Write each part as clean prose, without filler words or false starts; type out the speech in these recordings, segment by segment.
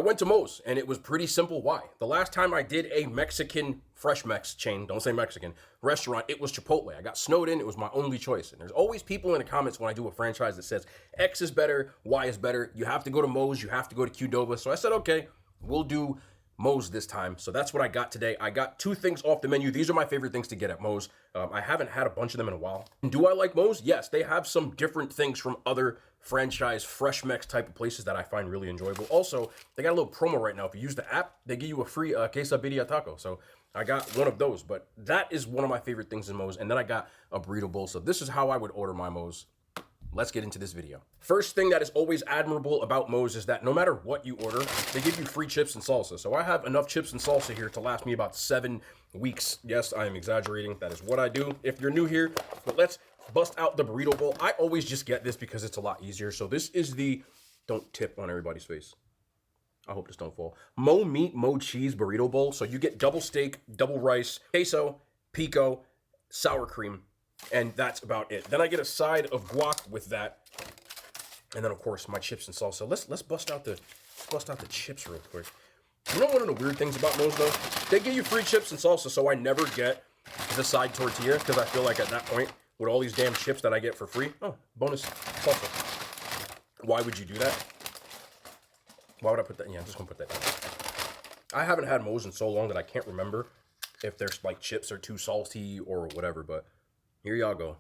went to Moes, and it was pretty simple why. The last time I did a Mexican fresh Mex chain, don't say Mexican, restaurant, it was Chipotle. I got snowed in, it was my only choice. And there's always people in the comments when I do a franchise that says X is better, Y is better. You have to go to Moes, you have to go to Qdoba. So I said, okay, we'll do Moes this time. So that's what I got today. I got 2 things off the menu. These are my favorite things to get at Moes. I haven't had a bunch of them in a while. And do I like Moes? Yes, they have some different things from other franchise fresh Mex type of places that I find really enjoyable. Also, they got a little promo right now. If you use the app, they give you a free queso taco. So I got one of those, but that is one of my favorite things in Moes. And then I got a burrito bowl. So this is how I would order my Moes. Let's get into this video. First thing that is always admirable about Moes is that no matter what you order, they give you free chips and salsa. So I have enough chips and salsa here to last me about 7 weeks. Yes, I am exaggerating. That is what I do if you're new here. But let's bust out the burrito bowl. I always just get this because it's a lot easier. So this is the, don't tip on everybody's face. I hope this don't fall. Mo meat, mo cheese burrito bowl. So you get double steak, double rice, queso, pico, sour cream. And that's about it. Then I get a side of guac with that, and then of course my chips and salsa. Let's bust out the chips real quick. You know one of the weird things about Moes though? They give you free chips and salsa, so I never get the side tortilla because I feel like at that point with all these damn chips that I get for free, oh, bonus salsa. Why would you do that? Why would I put that? Yeah, I'm just gonna put that down. I haven't had Moes in so long that I can't remember if there's like chips are too salty or whatever, but. Here y'all go.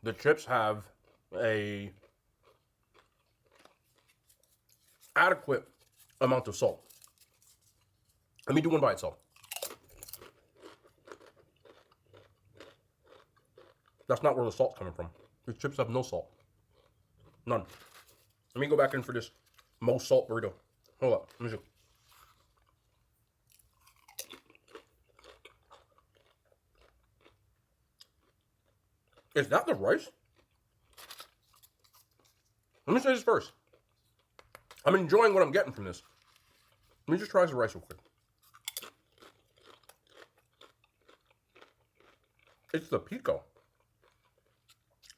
The chips have a adequate amount of salt. Let me do one by itself. That's not where the salt's coming from. These chips have no salt. None. Let me go back in for this Moes salt burrito. Hold up. Let me see. Is that the rice? Let me say this first. I'm enjoying what I'm getting from this. Let me just try the rice real quick. It's the pico.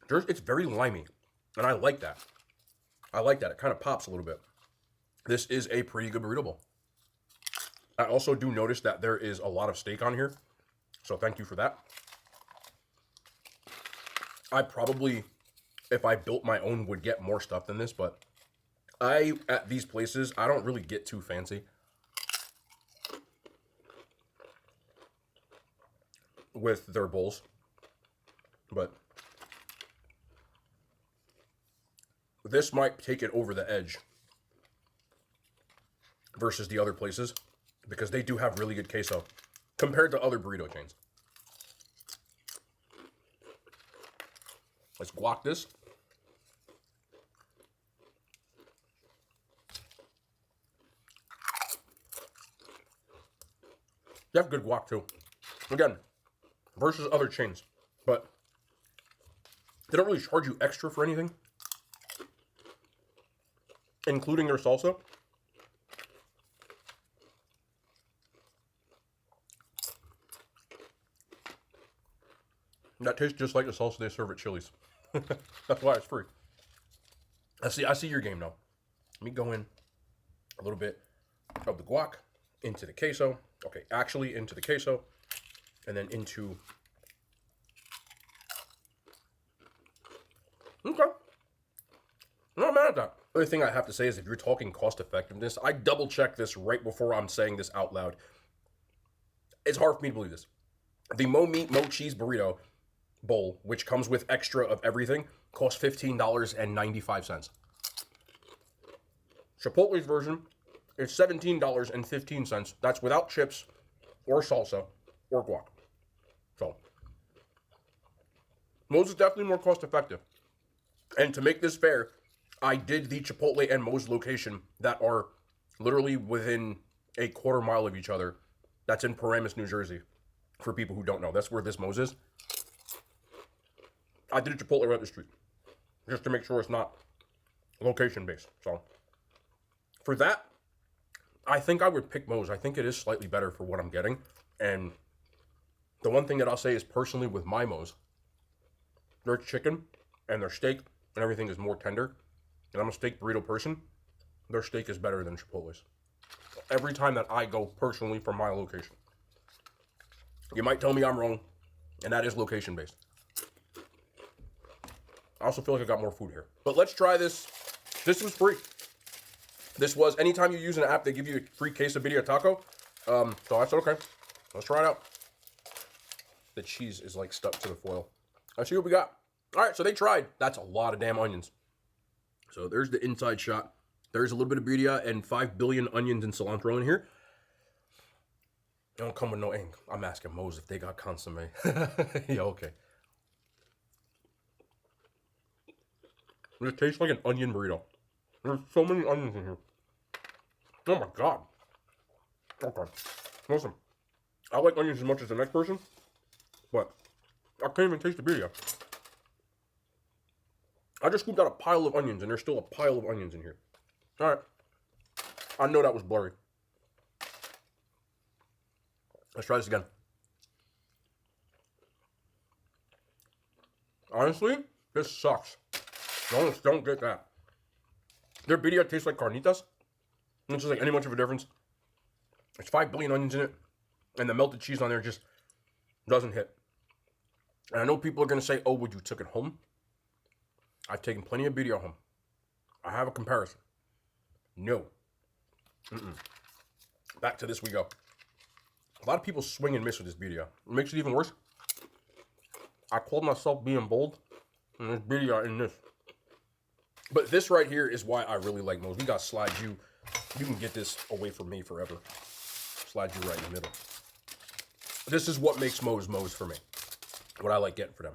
It's very limey, and I like that. I like that. It kind of pops a little bit. This is a pretty good burrito bowl. I also do notice that there is a lot of steak on here, so thank you for that. I probably, if I built my own, would get more stuff than this, but at these places, I don't really get too fancy with their bowls, but this might take it over the edge versus the other places because they do have really good queso compared to other burrito chains. Let's guac this. They have good guac too. Again, versus other chains, but they don't really charge you extra for anything, including their salsa. That tastes just like the salsa they serve at Chili's. That's why it's free. I see your game now. Let me go in a little bit of the guac into the queso. Okay, actually into the queso, and then into. Okay. I'm not mad at that. The only thing I have to say is if you're talking cost effectiveness, I double check this right before I'm saying this out loud. It's hard for me to believe this. The mo meat, mo cheese burrito bowl, which comes with extra of everything, costs $15.95. Chipotle's version is $17.15. That's without chips or salsa or guac. So, Moes is definitely more cost effective. And to make this fair, I did the Chipotle and Moes location that are literally within a quarter mile of each other. That's in Paramus, New Jersey. For people who don't know, that's where this Moes is. I did a Chipotle right up the street, just to make sure it's not location based. So, for that, I think I would pick Moes. I think it is slightly better for what I'm getting. And the one thing that I'll say is personally with my Moes, their chicken and their steak and everything is more tender, and I'm a steak burrito person, their steak is better than Chipotle's. Every time that I go personally from my location. You might tell me I'm wrong, and that is location based. I also feel like I got more food here. But let's try this. This was free. This was, anytime you use an app, they give you a free quesadilla taco. So I said, okay, let's try it out. The cheese is like stuck to the foil. Let's see what we got. All right, so they tried. That's a lot of damn onions. So there's the inside shot. There's a little bit of birria and 5 billion onions and cilantro in here. They don't come with no ink. I'm asking Moes if they got consomme. Yeah, okay. It tastes like an onion burrito. There's so many onions in here. Oh my god. Okay. Listen, I like onions as much as the next person, but I can't even taste the birria. I just scooped out a pile of onions, and there's still a pile of onions in here. Alright. I know that was blurry. Let's try this again. Honestly, this sucks. Don't get that. Their birria tastes like carnitas. It's just like any much of a difference. There's 5 billion onions in it, and the melted cheese on there just doesn't hit. And I know people are going to say, oh, would you took it home? I've taken plenty of birria home. I have a comparison. No. Back to this we go. A lot of people swing and miss with this birria. What makes it even worse, I called myself being bold, and there's birria in this. But this right here is why I really like Moes. We got slide you. You can get this away from me forever. Slide you right in the middle. This is what makes Moes Moes for me. What I like getting for them.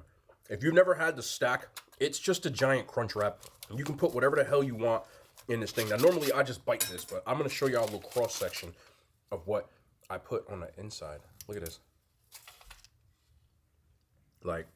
If you've never had the stack, it's just a giant crunch wrap. You can put whatever the hell you want in this thing. Now, normally I just bite this, but I'm going to show y'all a little cross section of what I put on the inside. Look at this. Like,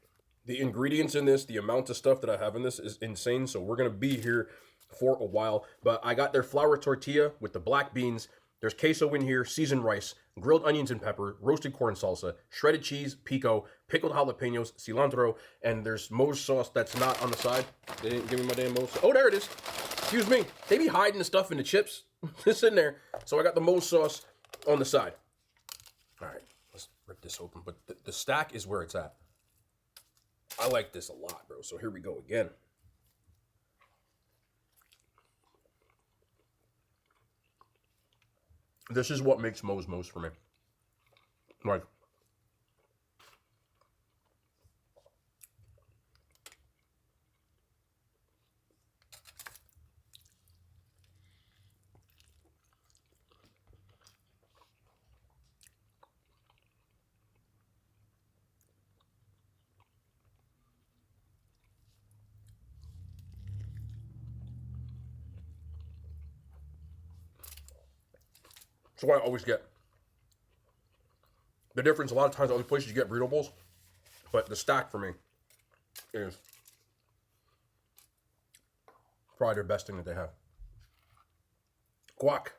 the ingredients in this, the amount of stuff that I have in this is insane. So we're going to be here for a while. But I got their flour tortilla with the black beans. There's queso in here, seasoned rice, grilled onions and pepper, roasted corn salsa, shredded cheese, pico, pickled jalapenos, cilantro, and there's Moes sauce that's not on the side. They didn't give me my damn Moes. Oh, there it is. Excuse me. They be hiding the stuff in the chips. It's in there. So I got the Moes sauce on the side. All right, let's rip this open. But the stack is where it's at. I like this a lot, bro. So here we go again. This is what makes Moes Moes for me. Like, that's what I always get. The difference, a lot of times, other places you get burrito bowls, but the stack for me is probably their best thing that they have. Guac.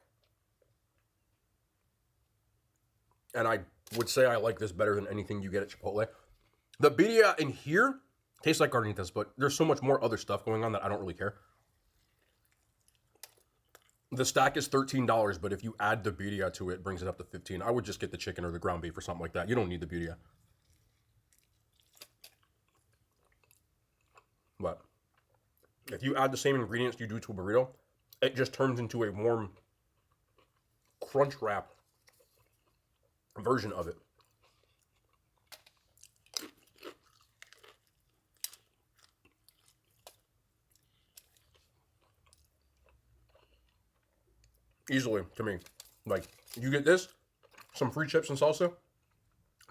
And I would say I like this better than anything you get at Chipotle. The birria in here tastes like carnitas, but there's so much more other stuff going on that I don't really care. The stack is $13, but if you add the birria to it, it brings it up to $15. I would just get the chicken or the ground beef or something like that. You don't need the birria. But if you add the same ingredients you do to a burrito, it just turns into a warm crunch wrap version of it. Easily, to me. Like, you get this, some free chips and salsa.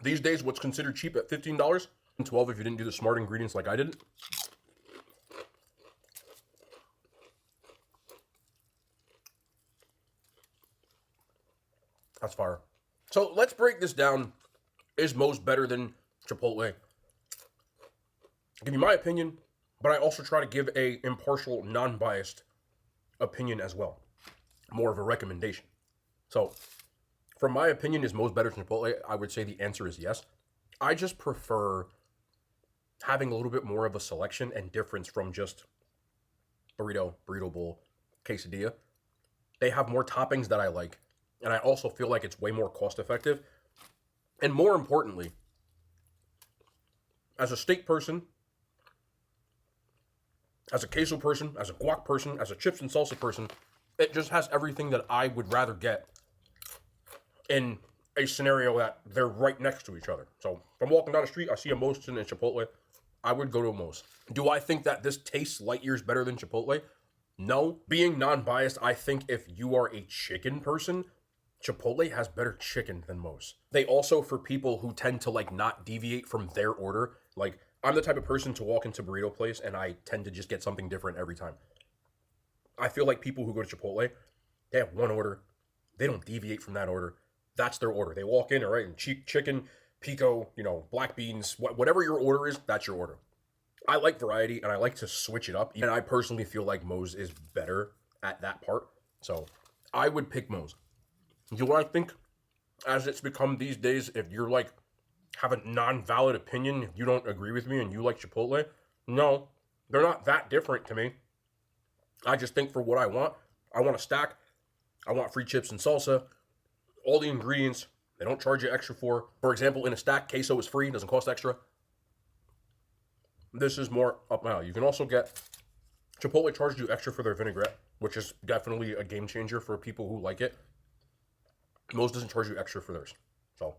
These days, what's considered cheap at $15, and $12 if you didn't do the smart ingredients like I did. That's fire. So let's break this down. Is Moes better than Chipotle? I'll give you my opinion, but I also try to give a impartial, non-biased opinion as well. More of a recommendation. So, from my opinion, is Moes better than Chipotle? I would say the answer is yes. I just prefer having a little bit more of a selection and difference from just burrito bowl, quesadilla. They have more toppings that I like. And I also feel like it's way more cost effective. And more importantly, as a steak person, as a queso person, as a guac person, as a chips and salsa person, it just has everything that I would rather get in a scenario that they're right next to each other. So if I'm walking down the street, I see a Moes and a Chipotle, I would go to a Moes. Do I think that this tastes light years better than Chipotle? No. Being non-biased, I think if you are a chicken person, Chipotle has better chicken than Moes. They also, for people who tend to like not deviate from their order, like I'm the type of person to walk into burrito place and I tend to just get something different every time. I feel like people who go to Chipotle, they have one order. They don't deviate from that order. That's their order. They walk in, all right, and chicken, pico, black beans, whatever your order is, that's your order. I like variety and I like to switch it up. And I personally feel like Moes is better at that part. So I would pick Moes. Do what I think as it's become these days, if you're like, have a non-valid opinion, if you don't agree with me and you like Chipotle, no, they're not that different to me. I just think for what I want a stack. I want free chips and salsa. All the ingredients, they don't charge you extra for. For example, in a stack, queso is free, doesn't cost extra. This is more up now. You can also get, Chipotle charges you extra for their vinaigrette, which is definitely a game changer for people who like it. Moes doesn't charge you extra for theirs. So,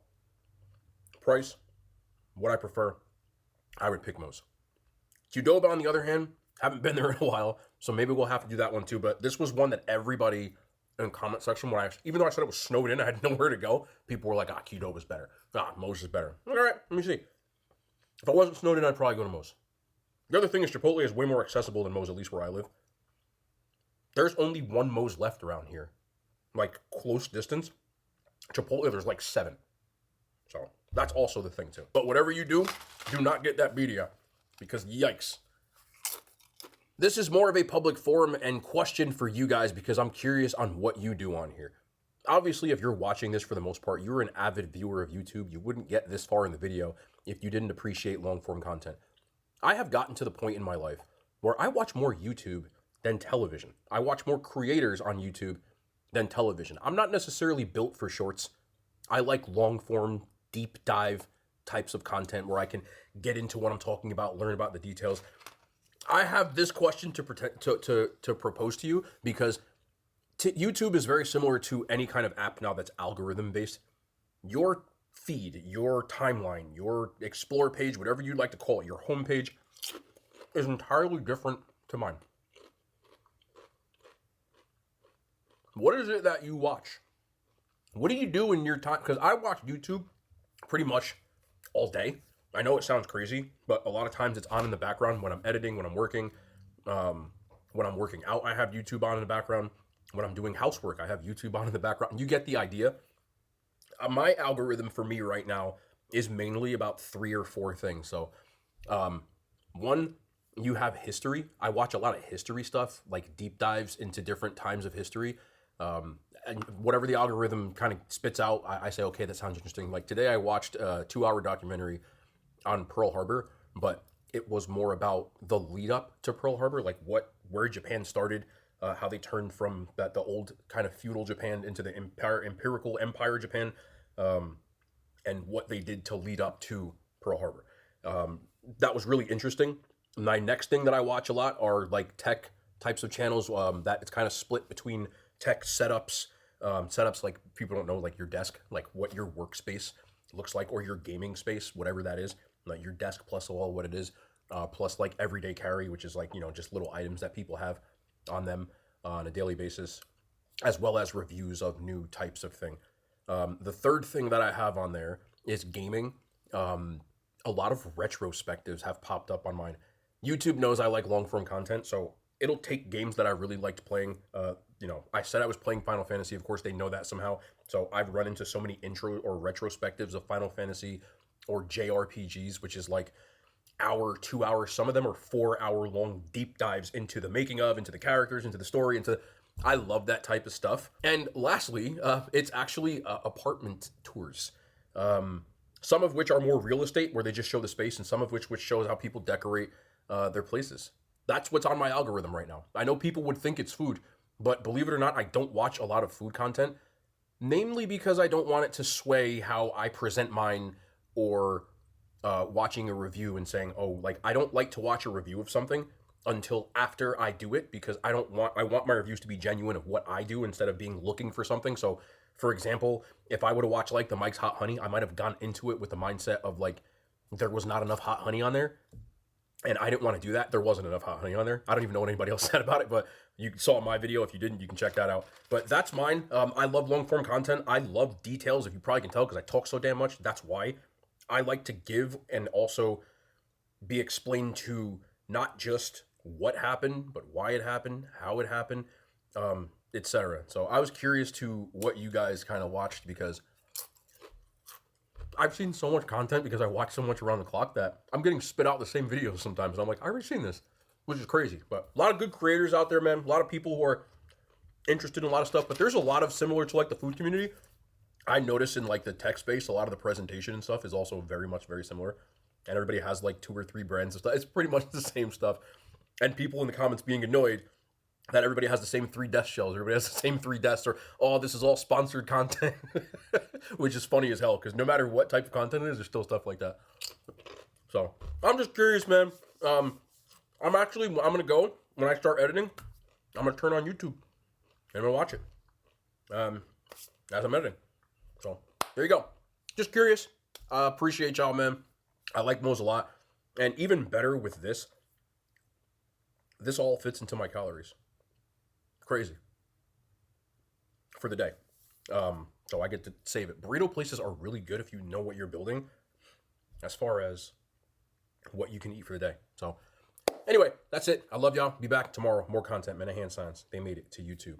price, what I prefer, I would pick Moes. Qdoba, on the other hand, haven't been there in a while, so maybe we'll have to do that one too. But this was one that everybody in the comment section, even though I said it was snowed in, I had nowhere to go, people were like, Qdoba's better. Moes is better. All right, let me see. If I wasn't snowed in, I'd probably go to Moes. The other thing is Chipotle is way more accessible than Moes, at least where I live. There's only one Moes left around here. Like, close distance. Chipotle, there's like 7. So, that's also the thing, too. But whatever you do not get that birria. Because, yikes. This is more of a public forum and question for you guys because I'm curious on what you do on here. Obviously, if you're watching this for the most part, you're an avid viewer of YouTube. You wouldn't get this far in the video if you didn't appreciate long-form content. I have gotten to the point in my life where I watch more YouTube than television. I watch more creators on YouTube than television. I'm not necessarily built for shorts. I like long-form, deep dive types of content where I can get into what I'm talking about, learn about the details. I have this question to propose to you because YouTube is very similar to any kind of app now that's algorithm-based. Your feed, your timeline, your explore page, whatever you'd like to call it, your homepage is entirely different to mine. What is it that you watch? What do you do in your time? Because I watch YouTube pretty much all day. I know it sounds crazy, but a lot of times it's on in the background when I'm editing, when I'm working. When I'm working out, I have YouTube on in the background. When I'm doing housework, I have YouTube on in the background. You get the idea. My algorithm for me right now is mainly about 3 or 4 things. So, one, you have history. I watch a lot of history stuff, like deep dives into different times of history. And whatever the algorithm kind of spits out, I say, okay, that sounds interesting. Like today I watched a 2-hour documentary on Pearl Harbor, but it was more about the lead up to Pearl Harbor, like where Japan started, how they turned from the old kind of feudal Japan into the imperial empire Japan, and what they did to lead up to Pearl Harbor. That was really interesting. My next thing that I watch a lot are like tech types of channels, that it's kind of split between tech setups, like people don't know, like your desk, like what your workspace looks like, or your gaming space, whatever that is, like your desk plus all what it is, plus like everyday carry, which is like, just little items that people have on them on a daily basis, as well as reviews of new types of thing. The third thing that I have on there is gaming. A lot of retrospectives have popped up on mine. YouTube knows I like long form content, so it'll take games that I really liked playing. I said I was playing Final Fantasy. Of course, they know that somehow. So I've run into so many intro or retrospectives of Final Fantasy or JRPGs, which is like hour, 2 hours. Some of them are 4-hour long deep dives into the making of, into the characters, into the story, I love that type of stuff. And lastly, it's actually apartment tours. Some of which are more real estate, where they just show the space, and some of which shows how people decorate their places. That's what's on my algorithm right now. I know people would think it's food, but believe it or not, I don't watch a lot of food content, namely because I don't want it to sway how I present mine, or watching a review and saying, oh, like, I don't like to watch a review of something until after I do it, because I want my reviews to be genuine of what I do instead of being looking for something. So, for example, if I would have watched like the Mike's Hot Honey, I might have gone into it with the mindset of like there was not enough hot honey on there. And I didn't want to do that. There wasn't enough hot honey on there. I don't even know what anybody else said about it, but you saw my video. If you didn't, you can check that out. But that's mine. I love long form content. I love details, if you probably can tell, because I talk so damn much. That's why I like to give and also be explained to not just what happened, but why it happened, how it happened, etc. So I was curious to what you guys kind of watched, because I've seen so much content because I watch so much around the clock that I'm getting spit out the same videos sometimes. I'm like, I already seen this, which is crazy. But a lot of good creators out there, man. A lot of people who are interested in a lot of stuff. But there's a lot of similar to like the food community. I notice in like the tech space, a lot of the presentation and stuff is also very similar. And everybody has like 2 or 3 brands of stuff. It's pretty much the same stuff. And people in the comments being annoyed that everybody has the same 3 death shells. Everybody has the same 3 deaths, or, oh, this is all sponsored content, which is funny as hell, because no matter what type of content it is, there's still stuff like that. So I'm just curious, man. I'm going to go, when I start editing, I'm going to turn on YouTube and I'm going to watch it as I'm editing. So there you go. Just curious. Appreciate y'all, man. I like Moes a lot. And even better with this all fits into my calories. Crazy. For the day. So I get to save it. Burrito places are really good if you know what you're building as far as what you can eat for the day. So anyway, that's it. I love y'all. Be back tomorrow. More content. Men and hand signs. They made it to YouTube.